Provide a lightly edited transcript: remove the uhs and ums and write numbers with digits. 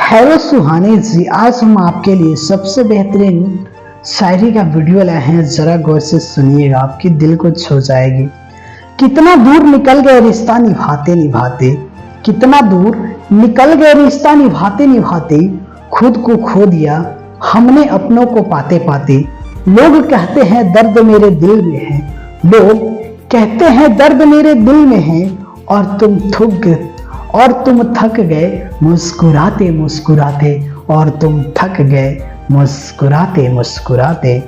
Hello सुहानी जी, आज हम आपके लिए सबसे बेहतरीन शायरी का वीडियो लाए हैं। जरा गौर से सुनिएगा, आपके दिल को छू जाएगी। कितना दूर निकल गए रिश्ता निभाते निभाते, कितना दूर निकल गए रिश्ता निभाते निभाते, खुद को खो दिया हमने अपनों को पाते पाते। लोग कहते हैं दर्द मेरे दिल में है, लोग कहते हैं दर्द मेरे दिल में है, और तुम थक गए मुस्कुराते मुस्कुराते, और तुम थक गए मुस्कुराते मुस्कुराते।